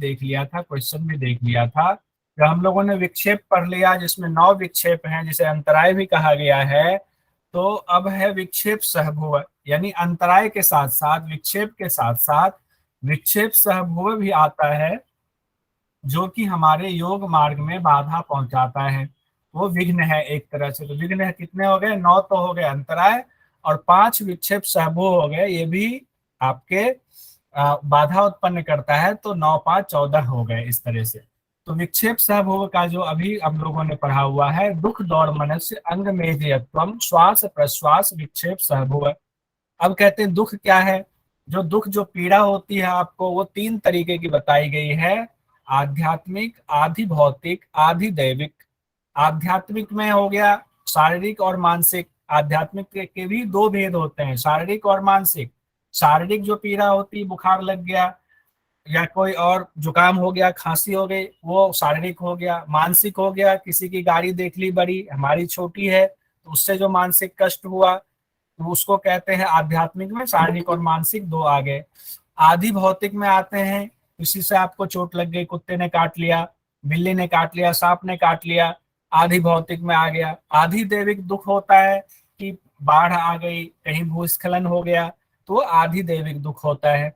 देख लिया था, क्वेश्चन भी देख लिया था। तो हम लोगों ने विक्षेप पढ़ लिया जिसमें 9 विक्षेप हैं, जिसे अंतराय भी कहा गया है। तो अब है विक्षेप सहभुव, यानी अंतराय के साथ साथ, विक्षेप के साथ साथ विक्षेप सहभुव भी आता है, जो कि हमारे योग मार्ग में बाधा पहुंचाता है। वो विघ्न है एक तरह से। तो विघ्न कितने हो गए? 9 तो हो गए अंतराय, और 5 विक्षेप सहभुव हो गए। ये भी आपके बाधा उत्पन्न करता है। तो 9 5 14 हो गए इस तरह से। तो विक्षेप सहभुव का जो अभी हम लोगों ने पढ़ा हुआ है, दुख दौड़ मनस्य अंग मेजयत्वम श्वास प्रश्वास विक्षेप सहभुव। अब कहते हैं दुख क्या है? जो पीड़ा होती है आपको, वो 3 तरीके की बताई गई है। आध्यात्मिक, आधि भौतिक, आधि दैविक। आध्यात्मिक में हो गया शारीरिक और मानसिक। आध्यात्मिक के भी 2 भेद होते हैं, शारीरिक और मानसिक। शारीरिक जो पीड़ा होती है, बुखार लग गया या कोई और जुकाम हो गया, खांसी हो गई, वो शारीरिक हो गया। मानसिक हो गया, किसी की गाड़ी देख ली बड़ी, हमारी छोटी है, तो उससे जो मानसिक कष्ट हुआ, तो उसको कहते हैं आध्यात्मिक में। शारीरिक और मानसिक 2 आ गए। आदि भौतिक में आते हैं, किसी से आपको चोट लग गई, कुत्ते ने काट लिया, बिल्ली ने काट लिया, सांप ने काट लिया, आधि भौतिक में आ गया। आधि दैविक दुख होता है कि बाढ़ आ गई, कहीं भूस्खलन हो गया, तो आधि दैविक दुख होता है।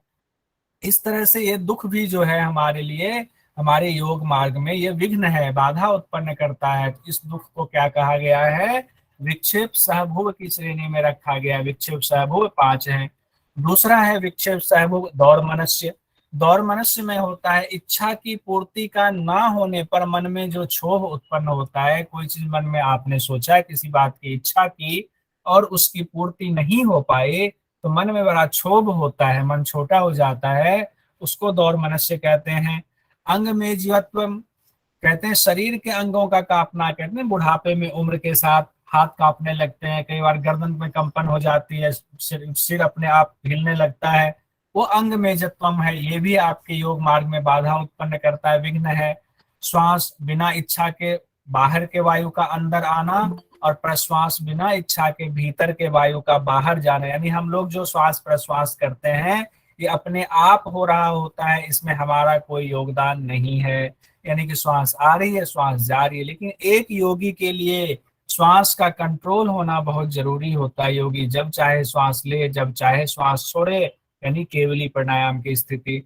इस तरह से ये दुख भी जो है हमारे लिए, हमारे योग मार्ग में ये विघ्न है, बाधा उत्पन्न करता है। तो इस दुख को क्या कहा गया है? विक्षेप सहभुव की श्रेणी में रखा गया है। विक्षेप सहभुव 5 है। दूसरा है विक्षेप सहभुव दौर मनस्य। दौर मनस्य में होता है इच्छा की पूर्ति का ना होने पर मन में जो क्षोभ उत्पन्न होता है। कोई चीज मन में आपने सोचा, किसी बात की इच्छा की और उसकी पूर्ति नहीं हो पाए, तो मन में बड़ा क्षोभ होता है, मन छोटा हो जाता है, उसको दौर मनस्य कहते हैं। अंग में जीवत्व कहते हैं शरीर के अंगों का कांपना। कहते हैं बुढ़ापे में उम्र के साथ हाथ कांपने लगते हैं, कई बार गर्दन में कंपन हो जाती है, सिर अपने आप हिलने लगता है, वो अंग में जत्वम है। ये भी आपके योग मार्ग में बाधा उत्पन्न करता है, विघ्न है। श्वास बिना इच्छा के बाहर के वायु का अंदर आना, और प्रश्वास बिना इच्छा के भीतर के वायु का बाहर जाना। यानी हम लोग जो श्वास प्रश्वास करते हैं, ये अपने आप हो रहा होता है, इसमें हमारा कोई योगदान नहीं है। यानी कि श्वास आ रही है, श्वास जा रही है, लेकिन एक योगी के लिए श्वास का कंट्रोल होना बहुत जरूरी होता है। योगी जब चाहे श्वास ले, जब चाहे श्वास छोड़े, यानी केवली प्राणायाम की स्थिति।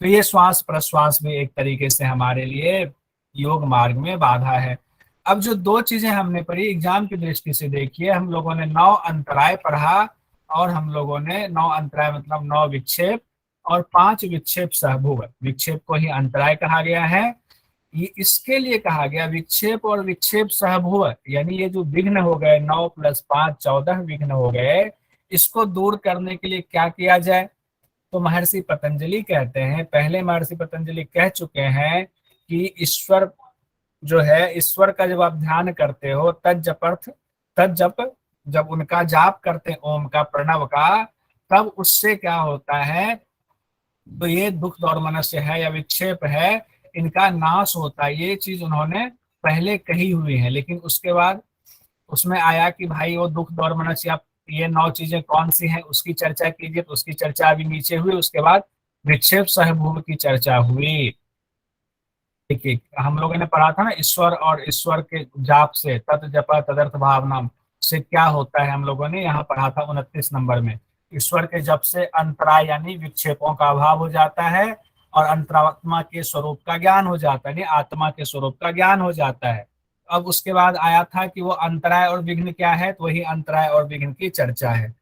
तो ये श्वास प्रश्वास भी एक तरीके से हमारे लिए योग मार्ग में बाधा है। अब जो 2 चीजें हमने पढ़ी एग्जाम की दृष्टि से, देखिए हम लोगों ने 9 अंतराय पढ़ा, और हम लोगों ने 9 अंतराय मतलब 9 विक्षेप और 5 विक्षेप सहभुव। विक्षेप को ही अंतराय कहा गया है। ये इसके लिए कहा गया विक्षेप और विक्षेप सहभुव, यानी ये जो विघ्न हो गए 9 + 5 14 विघ्न हो गए, इसको दूर करने के लिए क्या किया जाए? तो महर्षि पतंजलि कहते हैं, पहले महर्षि पतंजलि कह चुके हैं कि ईश्वर जो है, ईश्वर का जब आप ध्यान करते हो, तज्जपर्थ तज्जप, जब उनका जाप करते हैं ओम का, प्रणव का, तब उससे क्या होता है? तो ये दुख दौर मनस्य है या विक्षेप है, इनका नाश होता है। ये चीज उन्होंने पहले कही हुई है, लेकिन उसके बाद उसमें आया कि भाई वो दुख दौर मनस्य, आप ये 9 चीजें कौन सी हैं उसकी चर्चा कीजिए। तो उसकी चर्चा अभी नीचे हुई, उसके बाद विक्षेप सहभूम की चर्चा हुई। देखिए हम लोगों ने पढ़ा था ना, ईश्वर और ईश्वर के जाप से, तत् जप तदर्थ भावना से क्या होता है, हम लोगों ने यहाँ पढ़ा था 29 नंबर में। ईश्वर के जप से अंतराय यानी विक्षेपों का अभाव हो जाता है, और अंतरात्मा के स्वरूप का ज्ञान हो जाता है, आत्मा के स्वरूप का ज्ञान हो जाता है। अब उसके बाद आया था कि वो अंतराय और विघ्न क्या है, तो वही अंतराय और विघ्न की चर्चा है।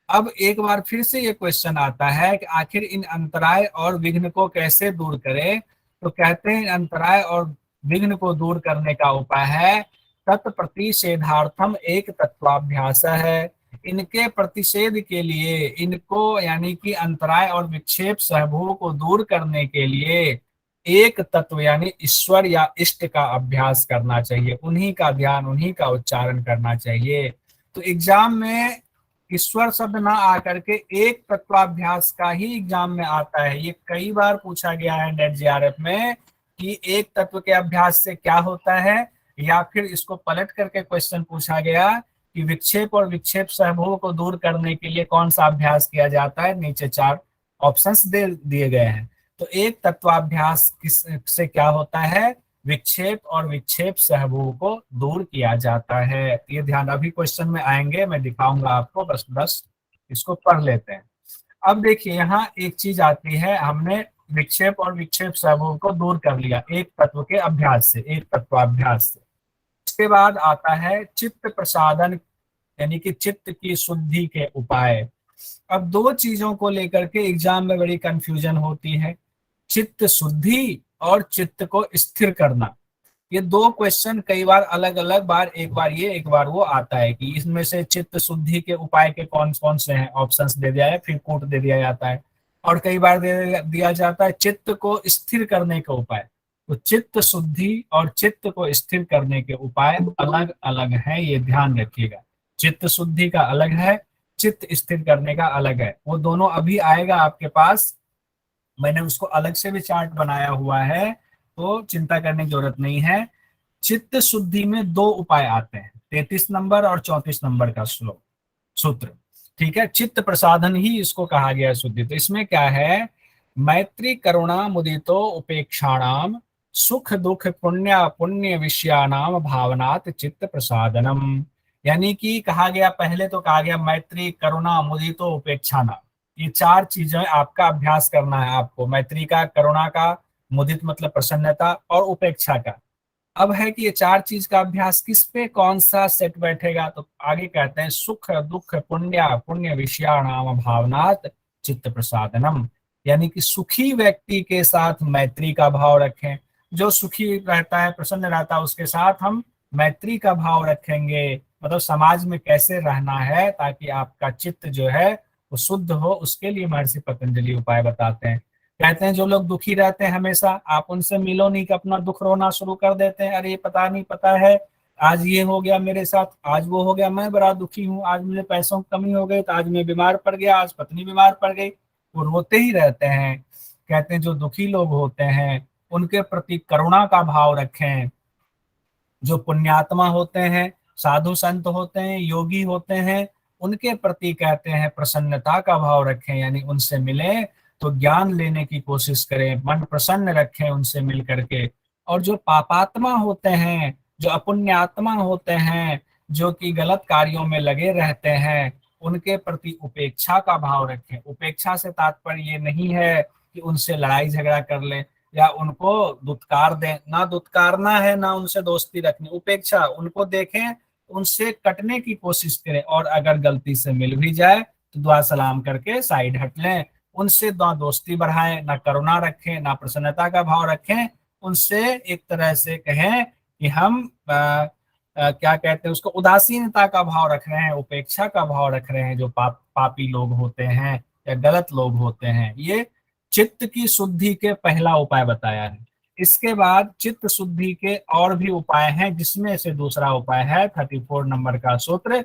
अब एक बार फिर से ये क्वेश्चन आता है कि आखिर इन अंतराय और विघ्न को कैसे दूर करें? तो कहते हैं अंतराय और विघ्न को दूर करने का उपाय है तत्प्रतिषेधार्थम एक तत्वाभ्यास है। इनके प्रतिषेध के लिए, इनको यानी कि अंतराय और विक्षेप सहभोग को दूर करने के लिए एक तत्व यानी ईश्वर या इष्ट का अभ्यास करना चाहिए, उन्हीं का ध्यान, उन्हीं का उच्चारण करना चाहिए। तो एग्जाम में ईश्वर शब्द ना आकर के एक तत्वाभ्यास का ही एग्जाम में आता है। ये कई बार पूछा गया है नेट जेआरएफ में कि एक तत्व के अभ्यास से क्या होता है, या फिर इसको पलट करके क्वेश्चन पूछा गया कि विक्षेप और विक्षेप सहभोग को दूर करने के लिए कौन सा अभ्यास किया जाता है। नीचे 4 ऑप्शंस दे दिए गए हैं। तो एक तत्वाभ्यास किस से क्या होता है, विक्षेप और विक्षेप सहभू को दूर किया जाता है। ये ध्यान अभी क्वेश्चन में आएंगे, मैं दिखाऊंगा आपको, बस इसको पढ़ लेते हैं। अब देखिए यहाँ एक चीज आती है, हमने विक्षेप और विक्षेप सहभू को दूर कर लिया एक तत्व के अभ्यास से, एक तत्वाभ्यास से। इसके बाद आता है चित्त प्रसादन, यानी कि चित्त की शुद्धि के उपाय। अब दो चीजों को लेकर के एग्जाम में बड़ी कंफ्यूजन होती है, चित्त शुद्धि और चित्त को स्थिर करना। ये दो क्वेश्चन कई बार अलग अलग बार, एक बार ये एक बार वो आता है कि इसमें से चित्त शुद्धि के उपाय के कौन कौन से हैं, ऑप्शंस दे दिया है, फिर कोट दे दिया जाता है। और कई बार दे दिया जाता है चित्त को स्थिर करने के उपाय। तो चित्त शुद्धि और चित्त को स्थिर करने के उपाय अलग अलग हैं, ये ध्यान रखिएगा। चित्त शुद्धि का अलग है, चित्त स्थिर करने का अलग है। वो दोनों अभी आएगा आपके पास, मैंने उसको अलग से भी चार्ट बनाया हुआ है, तो चिंता करने की जरूरत नहीं है। चित्त शुद्धि में दो उपाय आते हैं, 33 नंबर और 34 नंबर का श्लोक सूत्र, ठीक है। चित्त प्रसाधन ही इसको कहा गया है शुद्धि। तो इसमें क्या है, मैत्री करुणा मुदितो उपेक्षाणाम सुख दुख पुण्य पुण्य विषयानाम भावनात् चित्त प्रसादनम। यानी कि कहा गया, पहले तो कहा गया मैत्री करुणा मुदितो उपेक्षाणाम, ये चार चीजें आपका अभ्यास करना है आपको, मैत्री का, करुणा का, मुदित मतलब प्रसन्नता, और उपेक्षा का। अब है कि ये चार चीज का अभ्यास किस पे कौन सा सेट बैठेगा, तो आगे कहते हैं सुख दुख पुण्य पुण्य विषयाणाम भावनात् चित्त प्रसादनम। यानी कि सुखी व्यक्ति के साथ मैत्री का भाव रखें, जो सुखी रहता है प्रसन्न रहता है उसके साथ हम मैत्री का भाव रखेंगे। मतलब समाज में कैसे रहना है ताकि आपका चित्त जो है वो शुद्ध हो, उसके लिए महर्षि पतंजलि उपाय बताते हैं। कहते हैं जो लोग दुखी रहते हैं हमेशा, आप उनसे मिलो नहीं कि अपना दुख रोना शुरू कर देते हैं, अरे पता नहीं, पता है आज ये हो गया मेरे साथ, आज वो हो गया, मैं बड़ा दुखी हूँ, आज मुझे पैसों की कमी हो गई, तो आज मैं बीमार पड़ गया, आज पत्नी बीमार पड़ गई, वो रोते ही रहते हैं। कहते हैं जो दुखी लोग होते हैं उनके प्रति करुणा का भाव रखें। जो पुण्यात्मा होते हैं, साधु संत होते हैं, योगी होते हैं, उनके प्रति कहते हैं प्रसन्नता का भाव रखें, यानी उनसे मिलें तो ज्ञान लेने की कोशिश करें, मन प्रसन्न रखें उनसे मिल करके। और जो पापात्मा होते हैं, जो अपुण्यात्मा होते हैं, जो कि गलत कार्यों में लगे रहते हैं, उनके प्रति उपेक्षा का भाव रखें। उपेक्षा से तात्पर्य ये नहीं है कि उनसे लड़ाई झगड़ा कर लें या उनको दुत्कार दें, ना दुत्कारना है ना उनसे दोस्ती रखनी, उपेक्षा, उनको देखें, उनसे कटने की कोशिश करें, और अगर गलती से मिल भी जाए तो दुआ सलाम करके साइड हट लें। उनसे ना दोस्ती बढ़ाएं, ना करुणा रखें, ना प्रसन्नता का भाव रखें। उनसे एक तरह से कहें कि हम क्या कहते हैं उसको, उदासीनता का भाव रख रहे हैं, उपेक्षा का भाव रख रहे हैं, जो पापी लोग होते हैं या गलत लोग होते हैं। ये चित्त की शुद्धि के पहला उपाय बताया है। इसके बाद चित्त शुद्धि के और भी उपाय हैं, जिसमें से दूसरा उपाय है 34 नंबर का सूत्र,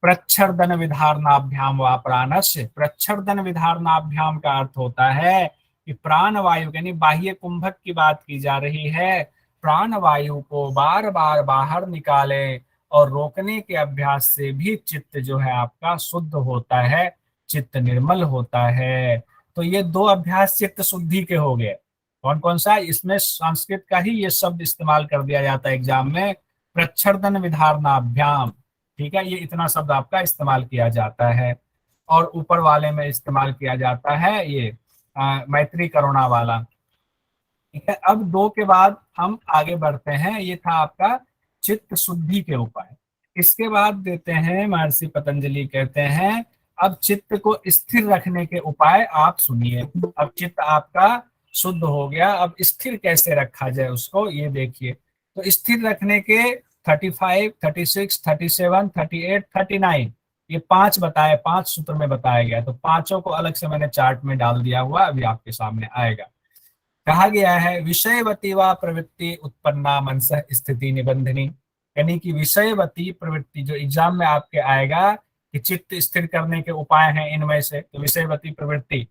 प्रच्छर्दन विधारणाभ्याम व प्राणस्य। प्रच्छर्दन विधारणाभ्याम का अर्थ होता है कि प्राण वायु, यानी बाह्य कुंभक की बात की जा रही है, प्राण वायु को बार बार बाहर निकालें, और रोकने के अभ्यास से भी चित्त जो है आपका शुद्ध होता है, चित्त निर्मल होता है। तो ये दो अभ्यास चित्त शुद्धि के हो गए। कौन कौन सा, इसमें संस्कृत का ही ये शब्द इस्तेमाल कर दिया जाता है एग्जाम में, प्रच्छर्दन विधारणाभ्याम, ठीक है, ये इतना शब्द आपका इस्तेमाल किया जाता है। और ऊपर वाले में इस्तेमाल किया जाता है ये मैत्री करुणा वाला, ठीक है। अब दो के बाद हम आगे बढ़ते हैं, ये था आपका चित्त शुद्धि के उपाय। इसके बाद देते हैं महर्षि पतंजलि कहते हैं अब चित्त को स्थिर रखने के उपाय आप सुनिए। अब चित्त आपका शुद्ध हो गया, अब स्थिर कैसे रखा जाए उसको ये देखिए। तो स्थिर रखने के 35, 36, 37, 38, 39 ये पांच बताए, पांच सूत्र में बताया गया। तो पांचों को अलग से मैंने चार्ट में डाल दिया हुआ, अभी आपके सामने आएगा। कहा गया है विषयवती व प्रवृत्ति उत्पन्ना मनस स्थिति निबंधनी, यानी कि विषयवती प्रवृत्ति जो एग्जाम में आपके आएगा कि चित्त स्थिर करने के उपाय हैं इनमें से, तो विषयवती प्रवृत्ति,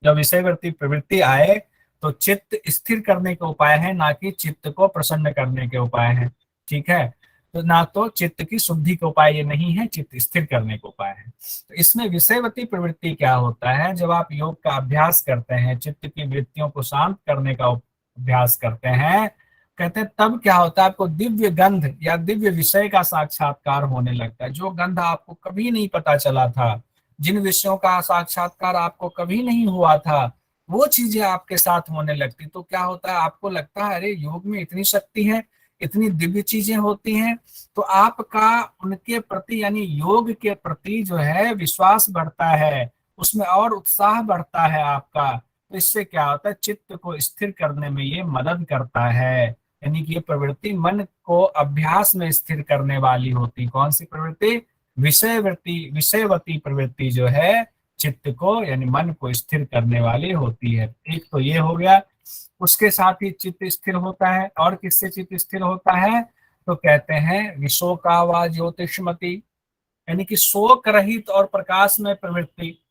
जब विषयवती प्रवृत्ति आए तो चित्त स्थिर करने के उपाय है, ना कि चित्त को प्रसन्न करने के उपाय हैं, ठीक है। तो ना तो चित्त की शुद्धि का उपाय ये नहीं है, चित्त स्थिर करने का उपाय है। तो इसमें विषयवती प्रवृत्ति क्या होता है, जब आप योग का अभ्यास करते हैं, चित्त की वृत्तियों को शांत करने का अभ्यास करते हैं, कहते हैं तब क्या होता है, आपको दिव्य गंध या दिव्य विषय का साक्षात्कार होने लगता है। जो गंध आपको कभी नहीं पता चला था, जिन विषयों का साक्षात्कार आपको कभी नहीं हुआ था, वो चीजें आपके साथ होने लगती। तो क्या होता है, आपको लगता है अरे योग में इतनी शक्ति है, इतनी दिव्य चीजें होती हैं। तो आपका उनके प्रति यानी योग के प्रति जो है विश्वास बढ़ता है, उसमें और उत्साह बढ़ता है आपका। तो इससे क्या होता है, चित्त को स्थिर करने में ये मदद करता है। यानी कि ये प्रवृत्ति मन को अभ्यास में स्थिर करने वाली होती। कौन सी प्रवृत्ति? विषयवती प्रवृत्ति जो है चित्त को यानी मन को स्थिर करने वाली होती है। एक तो ये हो गया। उसके साथ ही चित्त स्थिर होता है। और किससे चित्त स्थिर होता है? तो कहते हैं विशोका व ज्योतिषमती, यानी कि शोक रहित और प्रकाश में प्रवृत्ति।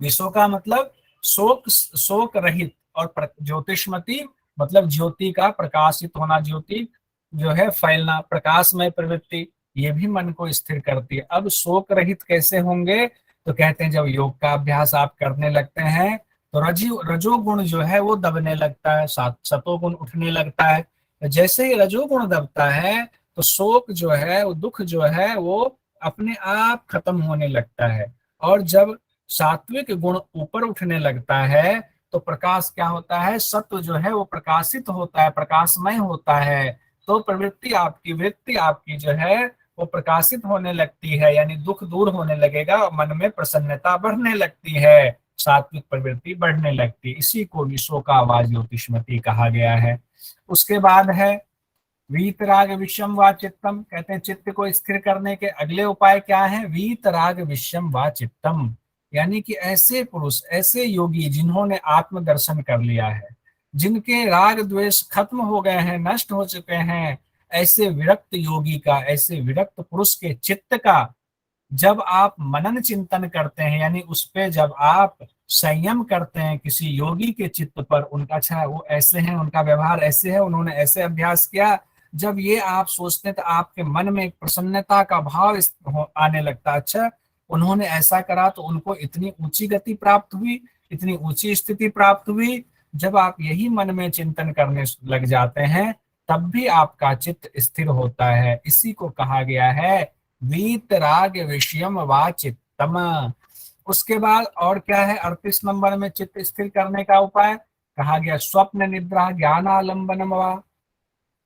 विशोका मतलब शोक रहित, और ज्योतिषमती मतलब ज्योति का प्रकाशित होना, ज्योति जो है फैलना, प्रकाशमय प्रवृत्ति, ये भी मन को स्थिर करती है। अब शोक रहित कैसे होंगे? तो कहते हैं जब योग का अभ्यास आप करने लगते हैं तो रजोगुण जो है वो दबने लगता है, सतोगुण उठने लगता है। जैसे ही रजोगुण दबता है तो शोक जो है, वो दुख जो है, वो अपने आप खत्म होने लगता है। और जब सात्विक गुण ऊपर उठने लगता है तो प्रकाश क्या होता है, सत्व जो है वो प्रकाशित होता है, प्रकाशमय होता है। तो प्रवृत्ति आपकी, वृत्ति आपकी जो है वो प्रकाशित होने लगती है, यानी दुख दूर होने लगेगा और मन में प्रसन्नता बढ़ने लगती है, सात्विक प्रवृत्ति बढ़ने लगती है। इसी को विशोका व ज्योतिषमती कहा गया है। उसके बाद है वीतराग विषम व चित्तम। कहते हैं चित्त को स्थिर करने के अगले उपाय क्या है? वीतराग विषम व चित्तम, यानी कि ऐसे पुरुष, ऐसे योगी जिन्होंने आत्मदर्शन कर लिया है, जिनके राग द्वेष खत्म हो गए हैं, नष्ट हो चुके हैं, ऐसे विरक्त योगी का, ऐसे विरक्त पुरुष के चित्त का जब आप मनन चिंतन करते हैं, यानी उस पे जब आप संयम करते हैं किसी योगी के चित्त पर, उनका अच्छा वो ऐसे हैं, उनका व्यवहार ऐसे है, उन्होंने ऐसे अभ्यास किया, जब ये आप सोचते हैं तो आपके मन में एक प्रसन्नता का भाव आने लगता है। अच्छा, उन्होंने ऐसा करा तो उनको इतनी ऊंची गति प्राप्त हुई, इतनी ऊंची स्थिति प्राप्त हुई। जब आप यही मन में चिंतन करने लग जाते हैं तब भी आपका चित्त स्थिर होता है। इसी को कहा गया है वीतराग विषयम वा चित्तम। उसके बाद और क्या है 38 नंबर में चित्त स्थिर करने का उपाय? कहा गया स्वप्न निद्रा ज्ञानालंबनम वा।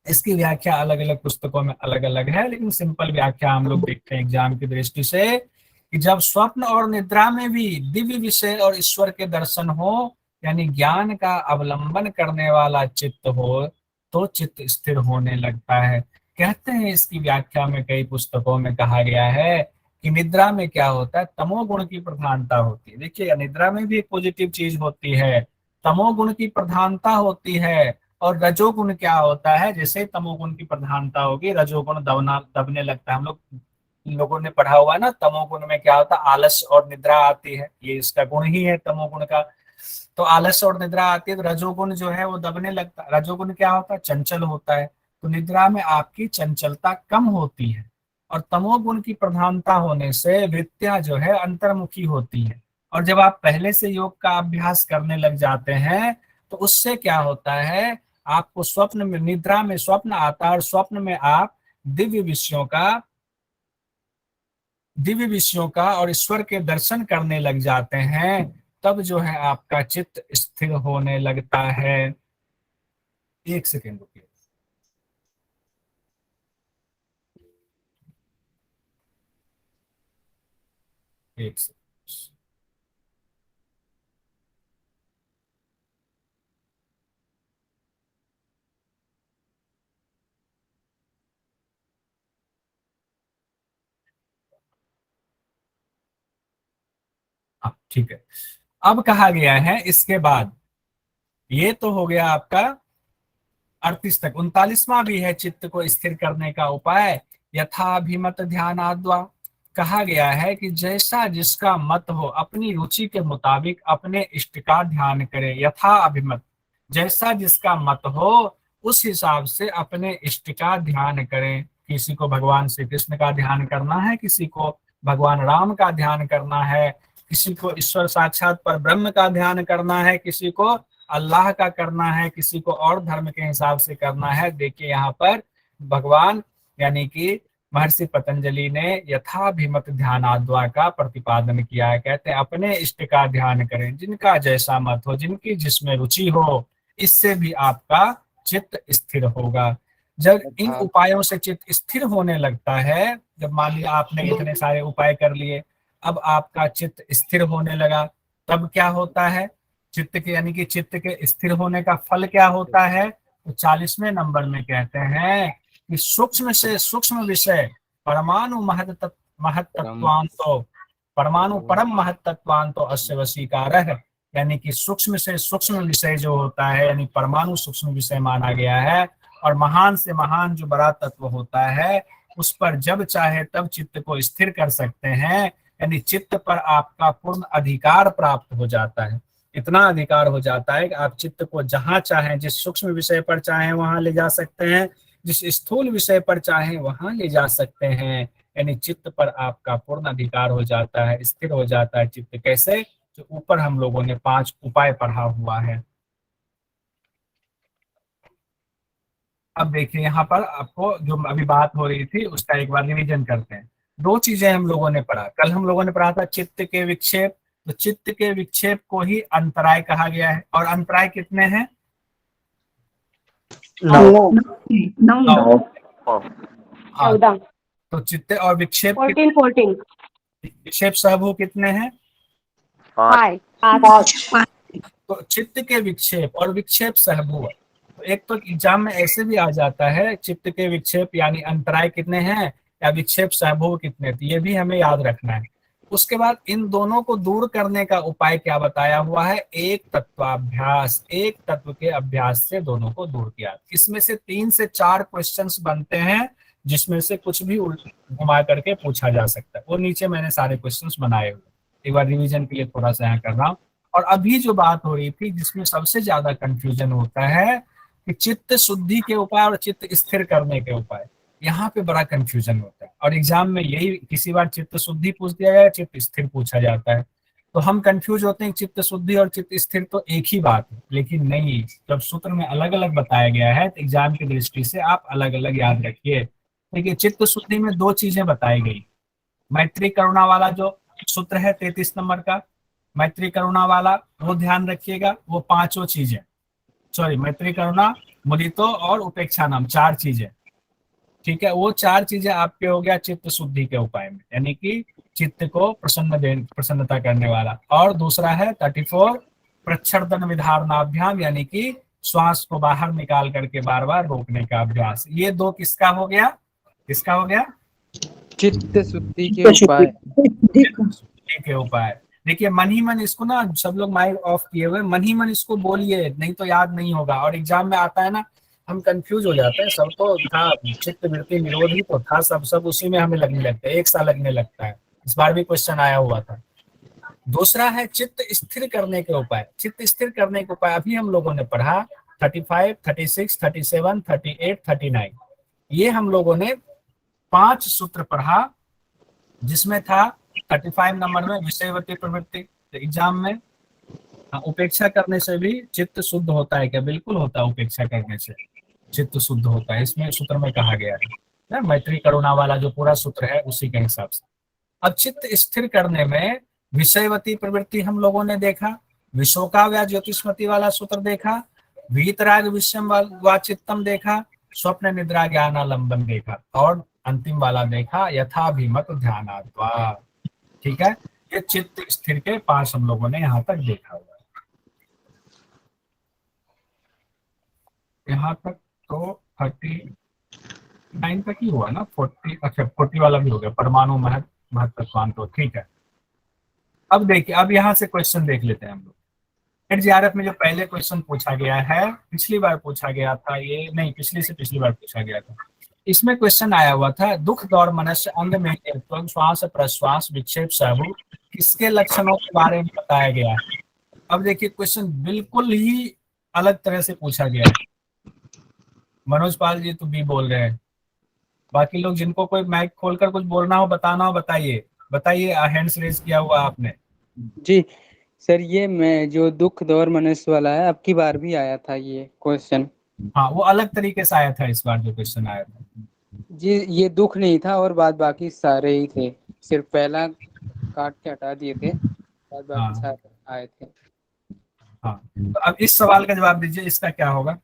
इसकी व्याख्या अलग अलग पुस्तकों में अलग अलग है, लेकिन सिंपल व्याख्या हम लोग देखते हैं एग्जाम की दृष्टि से कि जब स्वप्न और निद्रा में भी दिव्य विषय और ईश्वर के दर्शन हो, यानी ज्ञान का अवलंबन करने वाला चित्त हो, तो चित्त स्थिर होने लगता है। कहते हैं इसकी व्याख्या में कई पुस्तकों में कहा गया है कि निद्रा में क्या होता है, तमोगुण की प्रधानता होती है। देखिए निद्रा में भी एक पॉजिटिव चीज होती है, तमोगुण की प्रधानता होती है। और रजोगुण क्या होता है, जैसे तमोगुण की प्रधानता होगी रजोगुण दबने लगता है। हम लोगों ने पढ़ा हुआ है ना, तमोगुण में क्या होता है, आलस और निद्रा आती है, ये इसका गुण ही है तमोगुण का। तो आलस और निद्रा आती है तो रजोगुण जो है वो दबने लगता है। रजोगुण क्या होता है, चंचल होता है, तो निद्रा में आपकी चंचलता कम होती है। और तमोगुण की प्रधानता होने से वृत्तियां जो है अंतर्मुखी होती है। और जब आप पहले से योग का अभ्यास करने लग जाते हैं तो उससे क्या होता है, आपको स्वप्न में, निद्रा में स्वप्न आता है और स्वप्न में आप दिव्य विषयों का और ईश्वर के दर्शन करने लग जाते हैं। तब जो है आपका चित्त स्थिर होने लगता है। एक सेकेंड रुकिए। एक सेकेंड। हाँ ठीक है। अब कहा गया है इसके बाद, ये तो हो गया आपका 38 तक। 39वां भी है चित्त को स्थिर करने का उपाय, यथाभिमत ध्यानाद्वा। कहा गया है कि जैसा जिसका मत हो, अपनी रुचि के मुताबिक अपने इष्ट का ध्यान करे। यथा अभिमत, जैसा जिसका मत हो उस हिसाब से अपने इष्ट का ध्यान करें। किसी को भगवान श्री कृष्ण का ध्यान करना है, किसी को भगवान राम का ध्यान करना है, किसी को ईश्वर साक्षात पर ब्रह्म का ध्यान करना है, किसी को अल्लाह का करना है, किसी को और धर्म के हिसाब से करना है। देखिए यहाँ पर भगवान यानी कि महर्षि पतंजलि ने यथाभिमत ध्यानाद्वा का प्रतिपादन किया है। कहते हैं अपने इष्ट का ध्यान करें, जिनका जैसा मत हो, जिनकी जिसमें रुचि हो, इससे भी आपका चित्त स्थिर होगा। जब इन उपायों से चित्त स्थिर होने लगता है, जब मान लिया आपने इतने सारे उपाय कर लिए, अब आपका चित्त स्थिर होने लगा, तब क्या होता है? चित्त के यानी कि चित्त के स्थिर होने का फल क्या होता है? तो 40वें नंबर में कहते हैं कि सूक्ष्म से सूक्ष्म विषय परमाणु महत्तत्वांतो परमाणु परम महत्तत्वांतो अस्य वशीकारः, यानी कि सूक्ष्म से सूक्ष्म विषय जो होता है, यानी परमाणु सूक्ष्म विषय माना गया है, और महान से महान जो बड़ा तत्व होता है उस पर जब चाहे तब चित्त को स्थिर कर सकते हैं। यानी चित्त पर आपका पूर्ण अधिकार प्राप्त हो जाता है। इतना अधिकार हो जाता है कि आप चित्त को जहां चाहें, जिस सूक्ष्म विषय पर चाहें वहां ले जा सकते हैं, जिस स्थूल विषय पर चाहें वहां ले जा सकते हैं। यानी चित्त पर आपका पूर्ण अधिकार हो जाता है, स्थिर हो जाता है चित्त। कैसे? जो ऊपर हम लोगों ने 5 उपाय पढ़ा हुआ है। अब देखिए यहाँ पर आपको जो अभी बात हो रही थी उसका एक बार रिवीजन करते हैं। 2 चीजें हम लोगों ने पढ़ा। कल हम लोगों ने पढ़ा था चित्त के विक्षेप, तो चित्त के विक्षेप को ही अंतराय कहा गया है। और अंतराय कितने हैं? 9 हाँ, तो चित्त और विक्षेप 14 विक्षेप सहभू कितने हैं? 5 तो चित्त के विक्षेप और विक्षेप सहभू, तो एक तो एग्जाम में ऐसे भी आ जाता है, चित्त के विक्षेप यानी अंतराय कितने हैं या विक्षेप सहभू कितने, तो ये भी हमें याद रखना है। उसके बाद इन दोनों को दूर करने का उपाय क्या बताया हुआ है? एक तत्वाभ्यास, एक तत्व के अभ्यास से दोनों को दूर किया। इसमें से 3 से 4 क्वेश्चंस बनते हैं, जिसमें से कुछ भी घुमा करके पूछा जा सकता है। वो नीचे मैंने सारे क्वेश्चंस बनाए हुए, एक बार रिवीजन के लिए थोड़ा सा यहाँ कर रहा हूँ। और अभी जो बात हो रही थी जिसमें सबसे ज्यादा कंफ्यूजन होता है कि चित्त शुद्धि के उपाय और चित्त स्थिर करने के उपाय, यहाँ पे बड़ा कंफ्यूजन होता है। और एग्जाम में यही किसी बार चित्त शुद्धि पूछ दिया गया, चित्त स्थिर पूछा जाता है, तो हम कंफ्यूज होते हैं चित्त शुद्धि और चित्त स्थिर तो एक ही बात है। लेकिन नहीं, जब सूत्र में अलग अलग बताया गया है तो एग्जाम की दृष्टि से आप अलग अलग याद रखिए। देखिए चित्त शुद्धि में 2 चीजें बताई गई। मैत्री करुणा वाला जो सूत्र है 33 नंबर का, मैत्री करुणा वाला वो ध्यान रखिएगा, वो 5 चीजें, सॉरी मैत्री करुणा मुदितो और उपेक्षा नाम 4 चीजें, ठीक है। वो 4 चीजें आपके हो गया चित्त शुद्धि के उपाय में, यानी कि चित्त को प्रसन्नता करने वाला। और दूसरा है 34 प्रच्छर्दन विधारणाभ्याम, यानी कि श्वास को बाहर निकाल करके बार बार रोकने का अभ्यास। ये 2 किसका हो गया? किसका हो गया? चित्त शुद्धि के उपाय। शुद्धि के उपाय। देखिए मन ही मन इसको ना, सब लोग माइक ऑफ किए हुए, मन ही मन इसको बोलिए, नहीं तो याद नहीं होगा। और एग्जाम में आता है ना, हम कंफ्यूज हो जाते हैं। सब तो था चित्त वृत्ति निरोधी तो था, सब उसी में हमें लगने लगता है, एक सा लगने लगता है। इस बार भी क्वेश्चन आया हुआ था। दूसरा है चित्त स्थिर करने के उपाय। चित्त स्थिर करने के उपाय अभी हम लोगों ने पढ़ा 35, 36, 37, 38, 39। ये हम लोगों ने 5 सूत्र पढ़ा, जिसमें था 35 नंबर में विषयवती प्रवृत्ति। तो एग्जाम में उपेक्षा करने से भी चित्त शुद्ध होता है क्या? बिल्कुल होता है, उपेक्षा करने से चित्त शुद्ध होता है, इसमें सूत्र में कहा गया है। मैत्री करुणा वाला जो पूरा सूत्र है उसी के हिसाब से। अब चित्त स्थिर करने में विषयवती प्रवृत्ति हम लोगों ने देखा, विशोका ज्योतिष्मति वाला सूत्र देखा, वीतराग विषम व चित्तम देखा, स्वप्न निद्रा ज्ञानालंबन देखा, और अंतिम वाला देखा यथाभिमत ध्यानाद्वा। ठीक है, ये चित्त स्थिर के 5 हम लोगों ने यहाँ तक देखा हुआ है। यहाँ तक तो 39 तक ही हुआ ना, 40, अच्छा 40 वाला भी हो गया, परमाणु महत्तत्वांत। तो ठीक है, अब देखिए, अब यहाँ से क्वेश्चन देख लेते हैं हम लोग। एनडीआरएफ में जो पहले क्वेश्चन पूछा गया है, पिछली बार पूछा गया था, ये नहीं पिछली से पिछली बार पूछा गया था। इसमें क्वेश्चन आया हुआ था दुख दौर मनुष्य अंग में श्वास प्रश्वास विक्षेप सहभू किसके लक्षणों के बारे में बताया गया है। अब देखिए क्वेश्चन बिल्कुल ही अलग तरह से पूछा गया है। मनोज पाल जी तो भी बोल रहे हैं, बाकी लोग जिनको कोई माइक खोलकर कुछ बोलना हो, बताना हो, बताइए बताइए। हैंड्स रेज किया हुआ आपने। जी सर, ये मैं जो दुख दौर मनुष्य वाला है, अब की बार भी आया था ये क्वेश्चन। हाँ, वो अलग तरीके से आया था इस बार जो क्वेश्चन आया था। जी, ये दुख नहीं था और बाद बाकी सारे ही थे, सिर्फ पहला काट के हटा दिए थे, बाद बाकी हाँ सारे आए थे। हाँ, तो अब इस सवाल का जवाब दीजिए, इसका क्या होगा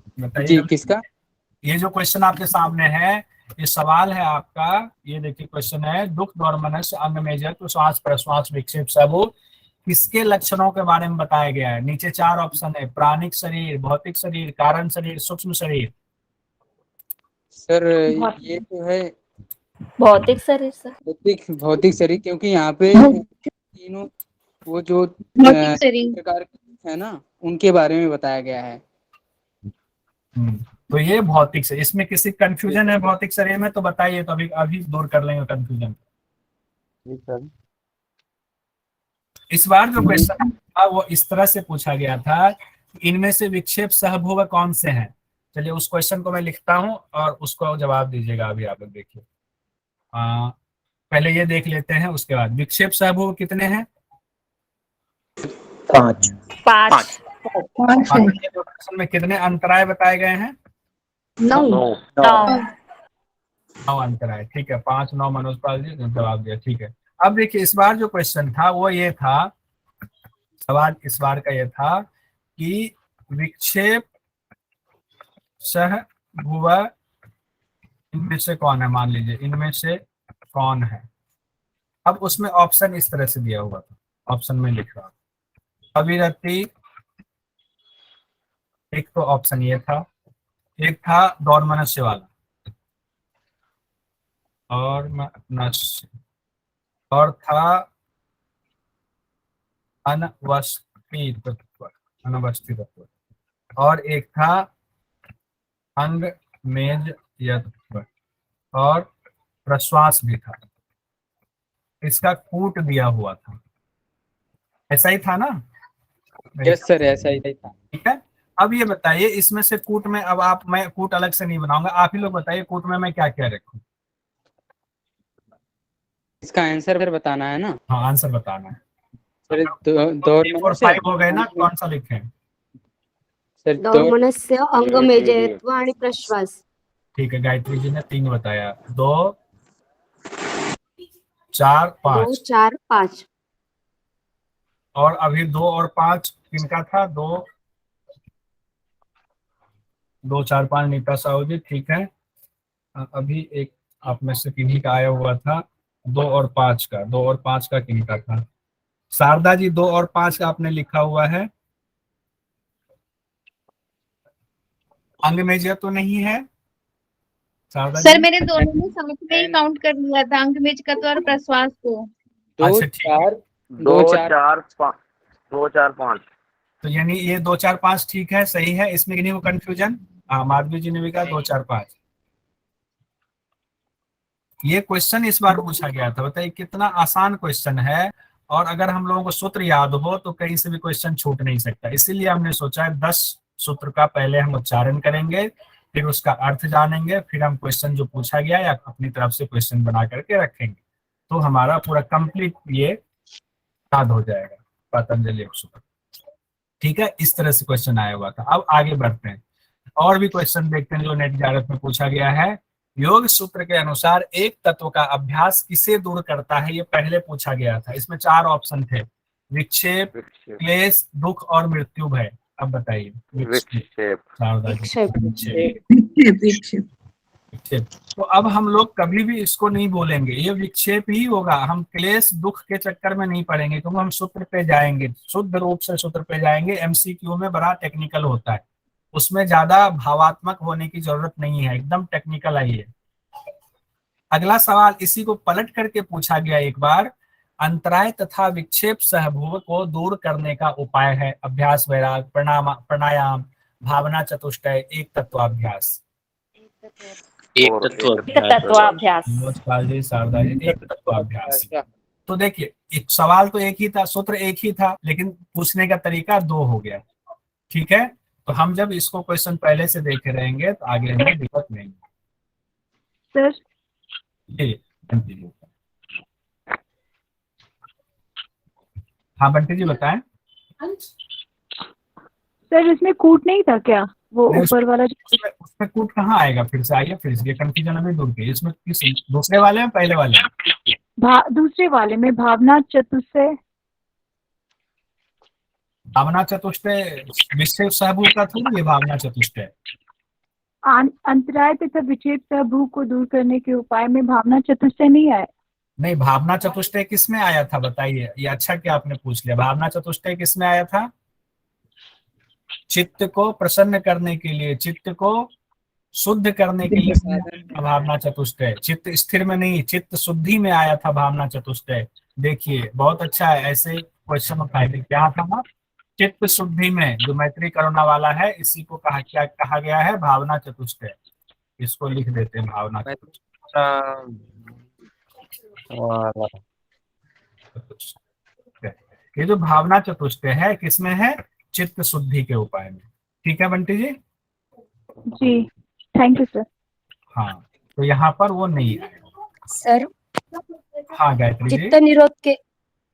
जी, बताइएगा। किसका? ये जो क्वेश्चन आपके सामने है, ये सवाल है आपका। ये देखिए क्वेश्चन है, दुख दौर मनस्य अंग मेजर तो श्वास प्रश्वास विक्षेप सबूत किसके लक्षणों के बारे में बताया गया है। नीचे 4 ऑप्शन है, प्राणिक शरीर, भौतिक शरीर, कारण शरीर, सूक्ष्म शरीर। सर ये जो है भौतिक शरीर सर। भौतिक भौतिक शरीर, क्योंकि यहाँ पे तीनों वो जो भौतिक शरीर। प्रकार के है ना, उनके बारे में बताया गया है। तो ये भौतिक शरीर, इसमें किसी कंफ्यूजन है भौतिक शरीर में तो बताइए, तो अभी अभी दूर कर लेंगे कंफ्यूजन। जी सर। इस बार जो क्वेश्चन था वो इस तरह से पूछा गया था, इनमें से विक्षेप सहभुव कौन से हैं। चलिए उस क्वेश्चन को मैं लिखता हूं और उसको जवाब दीजिएगा। अभी आप लोग देखिए, पहले ये देख लेते हैं, उसके बाद विक्षेप सहभुव कितने हैं। 5 5 ये जो क्वेश्चन में कितने अंतराय बताए गए हैं। 9 9 अंतराय, ठीक है। 5 9 मनोज पाल जी ने जवाब दिया, ठीक है। अब देखिए इस बार जो क्वेश्चन था वो ये था, सवाल इस बार का ये था कि विक्षेप सहभुव इनमें से कौन है, मान लीजिए इनमें से कौन है। अब उसमें ऑप्शन इस तरह से दिया हुआ था, ऑप्शन में लिख रहा हूं, अविरति, एक तो ऑप्शन ये था, एक था दौर मनुष्य वाला, और मनुष्य, और था अनवस्थितत्व, और एक था अंग मेज यत्व, और प्रश्वास भी था। इसका कूट दिया हुआ था, ऐसा ही था ना। यस सर, ऐसा ही था। ठीक है। अब ये बताइए इसमें से कूट में, अब आप, मैं कूट अलग से नहीं बनाऊंगा, आप ही लोग बताइए कूट में मैं क्या क्या रखूं। इसका आंसर फिर बताना है ना हाँ, आंसर बताना है। सर। तो दौर 3 और मनुष्य 5 हो गए ना, कौन सा लिखें। सर, दौर मनस्य अंग मेजयत्व आणि प्रश्वास। ठीक है, गायत्री जी ने 3 बताया, 2 4 2 5, 4 5 और अभी 2 और 5 किनका था। 2 2 4 5 नीता साहू जी, ठीक है। अभी एक आप में से किन्हीं का आया हुआ था, 2 और 5 का, 2 और 5 का किनका था। शारदा जी 2 और 5 का आपने लिखा हुआ है। अंग मेजर तो नहीं है शारदा सर जी। मैंने दोनों में साथ में ही काउंट कर लिया था, अंग मेजकत्व और प्रश्वास को। अच्छा ठीक है, 2 4 5। तो यानी ये 2 4 5 ठीक है, सही है, इसमें किन्हीं को कंफ्यूजन। हाँ, माधवी जी ने भी कहा 2 4 5। ये क्वेश्चन इस बार पूछा गया था, बताइए कितना आसान क्वेश्चन है। और अगर हम लोगों को सूत्र याद हो तो कहीं से भी क्वेश्चन छूट नहीं सकता, इसीलिए हमने सोचा है 10 सूत्र का पहले हम उच्चारण करेंगे, फिर उसका अर्थ जानेंगे, फिर हम क्वेश्चन जो पूछा गया या अपनी तरफ से क्वेश्चन बना करके रखेंगे, तो हमारा पूरा कंप्लीट ये याद हो जाएगा पतंजलि सूत्र। ठीक है, इस तरह से क्वेश्चन आया हुआ था। अब आगे बढ़ते हैं, और भी क्वेश्चन देखते हैं जो नेट जारत में पूछा गया है। योग सूत्र के अनुसार एक तत्व का अभ्यास किसे दूर करता है, ये पहले पूछा गया था। इसमें 4 ऑप्शन थे, विक्षेप, क्लेश, दुख और मृत्यु भय। अब बताइए। विक्षेप। विक्षेप। तो अब हम लोग कभी भी इसको नहीं बोलेंगे, ये विक्षेप ही होगा। हम क्लेश दुख के चक्कर में नहीं पड़ेंगे, क्योंकि हम सूत्र पे जाएंगे, शुद्ध रूप से सूत्र पे जाएंगे। एमसीक्यू में बड़ा टेक्निकल होता है, उसमें ज्यादा भावात्मक होने की जरूरत नहीं है, एकदम टेक्निकल आई है। अगला सवाल इसी को पलट करके पूछा गया एक बार, अंतराय तथा विक्षेप सहभुव को दूर करने का उपाय है अभ्यास, वैराग, प्राणायाम, भावना चतुष्टय, एक तत्वाभ्यास। एक तत्वाभ्यास। शारदा जी, एक तत्वाभ्यास। तो देखिए एक सवाल तो एक ही था, सूत्र एक ही था, लेकिन पूछने का तरीका 2 हो गया। ठीक है, तो हम जब इसको क्वेश्चन पहले से देखे रहेंगे तो आगे हमें दिक्कत नहीं सर होगी। बंटी जी, हाँ बंटी जी बताएं। सर इसमें कूट नहीं था क्या, वो नहीं, ऊपर वाला उसमें कूट कहाँ आएगा? फिर से आइए, फिर से ये कंफ्यूजन अभी दूर की। इसमें किस दूसरे वाले में पहले वाले में? दूसरे वाले में भावना चतुष्टय। भावना चतुष्टय विक्षेप सहभू का थोड़ी ये भावना चतुष्टय। अंतराय तथा विक्षेप सहभू को दूर करने के उपाय में भावना चतुष्टय नहीं आया। नहीं, भावना चतुष्टय किस में आया था बताइए? ये अच्छा क्या आपने पूछ लिया। भावना चतुष्टय किस में आया था? चित्त को प्रसन्न करने के लिए, चित्त को शुद्ध करने के लिए भावना चतुष्टय। चित्त स्थिर में नहीं, चित्त शुद्धि में आया था भावना चतुष्टय। देखिए बहुत अच्छा है, ऐसे क्वेश्चन उठाए। क्या था? चित्त शुद्धि में, जो मैत्री करुणा वाला है, इसी को क्या कहा गया है? भावना चतुष्टय। इसको लिख देते हैं भावना चतुष्टय। ये जो भावना चतुष्टय है किसमें है? चित्त शुद्धि के उपाय में। ठीक है बंटी जी? जी थैंक यू सर। हाँ, तो यहाँ पर वो नहीं है सर हाँ गायत्री जी।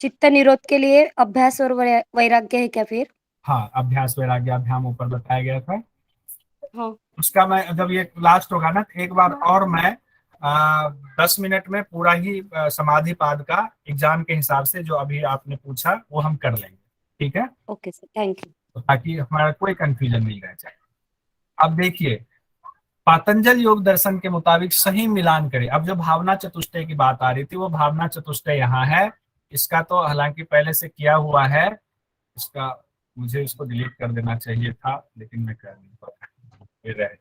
चित्त निरोध के लिए अभ्यास और वैराग्य है क्या फिर? हाँ, अभ्यास वैराग्य अभ्याम ऊपर बताया गया था। हाँ। उसका मैं जब ये लास्ट होगा ना, एक बार और मैं 10 मिनट में पूरा ही समाधि पाद का एग्जाम के हिसाब से जो अभी आपने पूछा वो हम कर लेंगे। ठीक है? Okay sir, thank you. तो ताकि हमारा कोई कंफ्यूजन नहीं रह जाए। अब देखिए, पातंजल योग दर्शन के मुताबिक सही मिलान करें। अब जो भावना चतुष्टय की बात आ रही थी, वो भावना चतुष्टय यहाँ है। इसका तो हालांकि पहले से किया हुआ है, इसका मुझे इसको डिलीट कर देना चाहिए था, लेकिन मैं कर नहीं पाया, ये रह गया।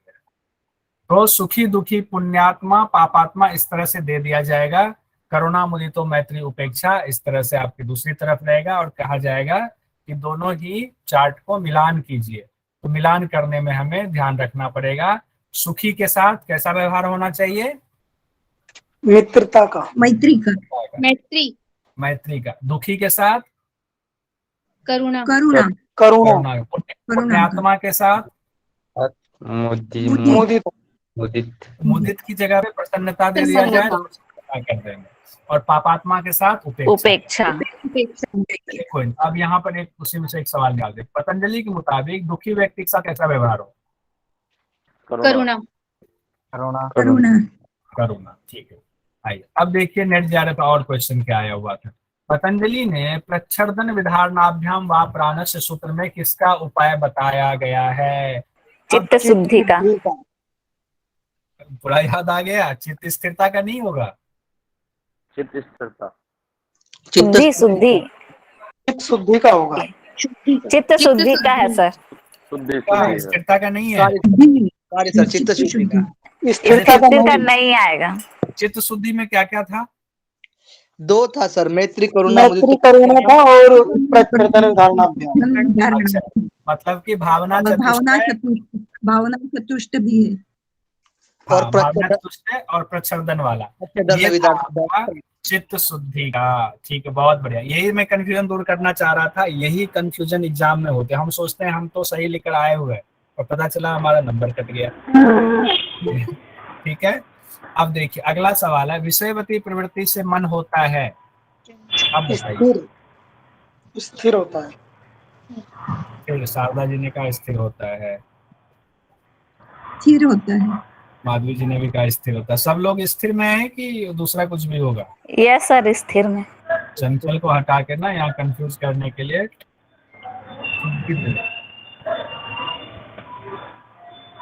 तो सुखी दुखी पुण्यात्मा पापात्मा इस तरह से दे दिया जाएगा। करुणा मुदितो मैत्री उपेक्षा इस तरह से आपकी दूसरी तरफ रहेगा, और कहा जाएगा कि दोनों ही चार्ट को मिलान कीजिए। तो मिलान करने में हमें ध्यान रखना पड़ेगा। सुखी के साथ कैसा व्यवहार होना चाहिए? मित्रता का, मैत्री का, मैत्री का। दुखी के साथ करुणा, करुणा, करुणा। पुण्यात्मा के साथ मुदित की जगह पे प्रसन्नता दे दिया जाए तो प्रसन्नता कर देंगे, और पापात्मा के साथ उपेक्षा। देखो अब यहाँ पर एक उसी में से एक सवाल निकाल दे। पतंजलि के मुताबिक दुखी व्यक्ति के साथ कैसा व्यवहार हो? करुणा, करुणा। ठीक है, आइए अब देखिए नेट जा रहा था और क्वेश्चन क्या आया हुआ था। पतंजलि ने प्रच्छर्दन विधारणाभ्याम व प्राणस्य सूत्र में किसका उपाय बताया गया है? चित्त शुद्धि का। पूरा याद आ गया? चित्त स्थिरता का नहीं होगा? चित्त स्थिरता, शुद्धि चित्त शुद्धि का होगा। चित्त शुद्धि का है सर। स्थिरता का नहीं है। चित्त शुद्धि का। स्थिरता का नहीं आएगा। चित्त शुद्धि में क्या क्या था? दो था सर, मैत्री करुणा था और प्रच्छर्दन विधारणाभ्याम। अच्छा, मतलब कि भावना चतुष्ट भी है। और भावना चतुष्टय और प्रच्छर्दन वाला, ये था चित्त शुद्धि का। ठीक है, बहुत बढ़िया। यही मैं कंफ्यूजन दूर करना चाह रहा था। यही कंफ्यूजन एग्जाम में होते। हम सोचते हैं हम तो सही लिखकर आए हुए, और पता चला हमारा नंबर कट गया। ठीक है, अब देखिए अगला सवाल है, विषयवती प्रवृत्ति से मन होता है, अब स्थिर होता है। फिर शारदा जी ने कहा स्थिर होता है, स्थिर होता है। माधवी जी ने भी कहा स्थिर होता है। सब लोग स्थिर में है कि दूसरा कुछ भी होगा? यस सर, स्थिर में। चंचल को हटा के ना यहाँ कंफ्यूज करने के लिए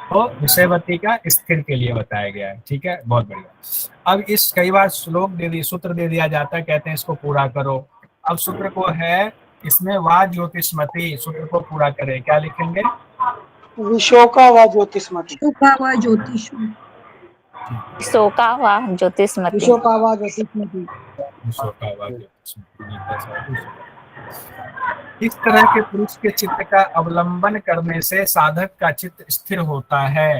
तो विषयवती का स्थिर के लिए बताया गया है। ठीक है, बहुत बढ़िया। अब इस कई बार श्लोक दे दिया, सूत्र दे दिया जाता है, कहते हैं इसको पूरा करो। अब सूत्र को है इसमें वा ज्योतिष्मति, सूत्र को पूरा करें। क्या लिखेंगे? विशोका व ज्योतिष्मति। इस तरह के पुरुष के चित्त का अवलंबन करने से साधक का चित्त स्थिर होता है।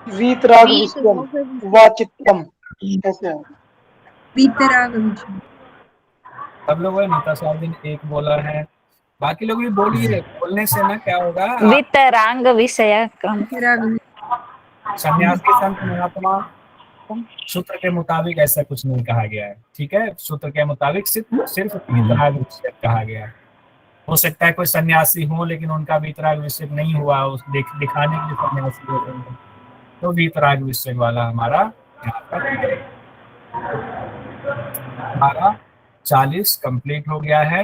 वीतराग व चित्तम, कैसे है? सब लोग नीता साहब ने एक बोला है, बाकी लोग भी बोलिए। बोलने से ना क्या होगा, वितरांग विषय क्रम। सन्यासी संत महात्मा सूत्र के मुताबिक ऐसा कुछ नहीं कहा गया है, ठीक है। सूत्र के मुताबिक सिर्फ वीतराग विक्षेप कहा गया है। हो सकता है कोई सन्यासी हो लेकिन उनका वीतराग विक्षेप नहीं हुआ, उस दिखाने के लिए सन्यासी हो गए, तो वीतराग विक्षेप वाला हमारा यहाँ पर हमारा 40 कंप्लीट हो गया है।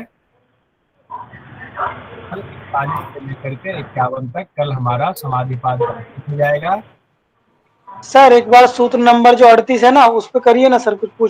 41 से लेकर के 51 तक कल हमारा समाधिपाद कंप्लीट हो जाएगा। सर एक बार सूत्र नंबर जो 38 है ना उस पे करिए ना सर, कुछ पूछ